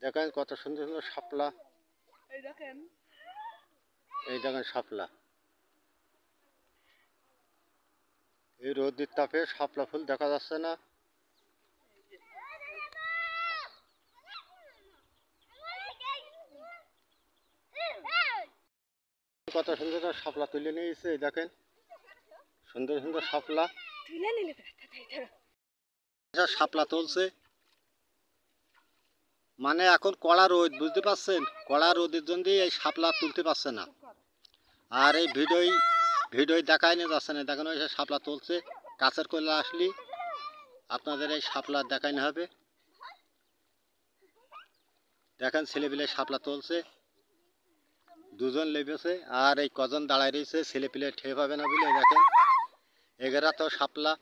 দেখেন কত সুন্দর সুন্দর শাপলা। এই দেখেন শাপলা। এই রোদের তাপে শাপলা ফুল দেখা যাচ্ছে না। কত সুন্দর শাপলা তুলে নিয়েছে। এই দেখেন সুন্দর সুন্দর শাপলা তুলে নিলে শাপলা তুলছে। মানে এখন কড়া রোদ, বুঝতে পারছেন? কড়া রোদের জন্য এই শাপলা তুলতে পারছে না। আর এই ভিডিও দেখাই নিয়ে যাচ্ছে না। দেখেন ওই শাপলা তুলছে। কাছের কোলে আসলি আপনাদের এই শাপলা দেখাইতে হবে। দেখেন ছেলেপিলে শাপলা তুলছে, দুজন লেগেছে আর এই কজন দাঁড়ায় রয়েছে। ছেলেপিলে ঠেয়ে পাবে না বলে দেখেন এগেরা তো শাপলা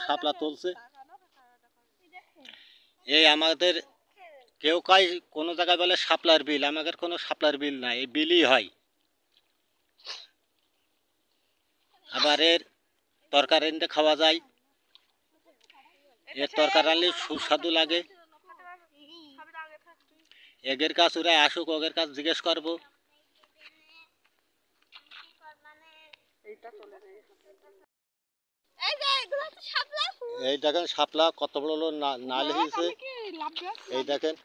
শাপলা তুলছে। এই আমাদের কেউ কাই কোনো জায়গায় বলে শাপলার বিল, আমাদের কোনো শাপলার বিল নাই, এই বিলই হয়। আবার এর তরকারি এনে খাওয়া যায়। এর তরকারি আনলে সুস্বাদু লাগে। এগের কাজ ওরা আসুক, ওগের কাজ জিজ্ঞেস করবো। এই দেখেন শাপলা কত বড় নাল হয়েছে। এই দেখেন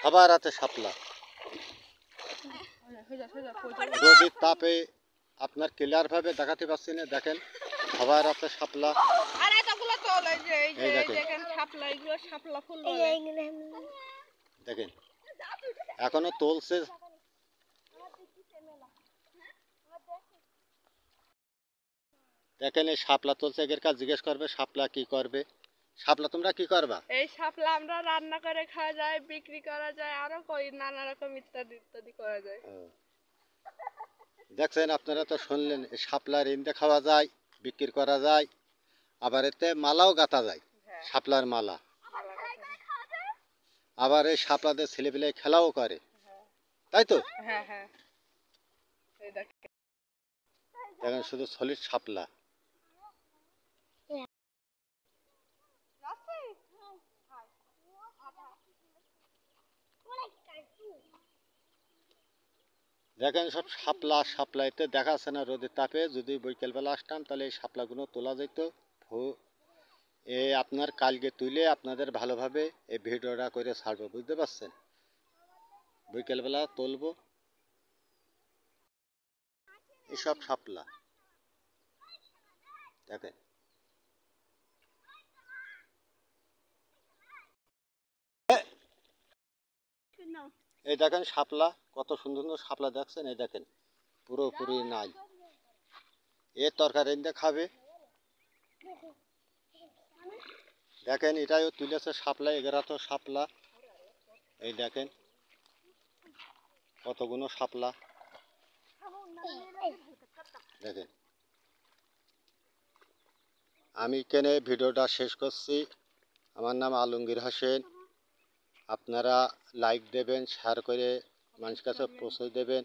সবার হাতে শাপলা। রোদের তাপে আপনার ক্লিয়ার ভাবে দেখাতে পারছি না। দেখেন সবার হাতে শাপলা। এই দেখেন দেখেন এখনো তুলছে। দেখেন এই শাপলা তুলছে, এর কাজ জিজ্ঞেস করবে শাপলা কি করবে। শাপলা তোমরা কি করবা? এই শাপলা আমরা রান্না করে খাওয়া যায়, বিক্রি করা যায়, আরো নানা রকম ইত্যাদি ইত্যাদি করা যায়। দেখছেন আপনারা তো শুনলেন শাপলার ইন্দে খাওয়া যায়, বিক্রি করা যায়, আবার এতে মালাও গাঁথা যায়। শাপলার মালা। আবার এই শাপলাদের ছেলেপিলে খেলাও করে, তাই তো? হ্যাঁ হ্যাঁ দেখেন শুধু সলিড শাপলা। দেখেন সব শাপলা শাপলা, এতে দেখা যাচ্ছে না রোদের তাপে। যদি বিকেলবেলা আসতাম তাহলে এই শাপলাগুলো তোলা যেত। আপনার কালকে তুলে আপনাদের ভালোভাবে এই ভিডিওটা করে ছাড়বো, বুঝতে পারছেন? বিকেলবেলা তুলবো এসব শাপলা। দেখেন এই দেখেন শাপলা কত সুন্দর সুন্দর শাপলা দেখছেন। এই দেখেন পুরোপুরি নাই। এর তরকারি এনে খাবে। দেখেন এটাও তুলেছে শাপলা, এগারা তো শাপলা। এই দেখেন কতগুলো শাপলা। দেখেন আমি এখানে ভিডিওটা শেষ করছি। আমার নাম আলমগীর হোসেন। আপনারা লাইক দেবেন, শেয়ার করে মানুষের কাছে পৌঁছে দেবেন।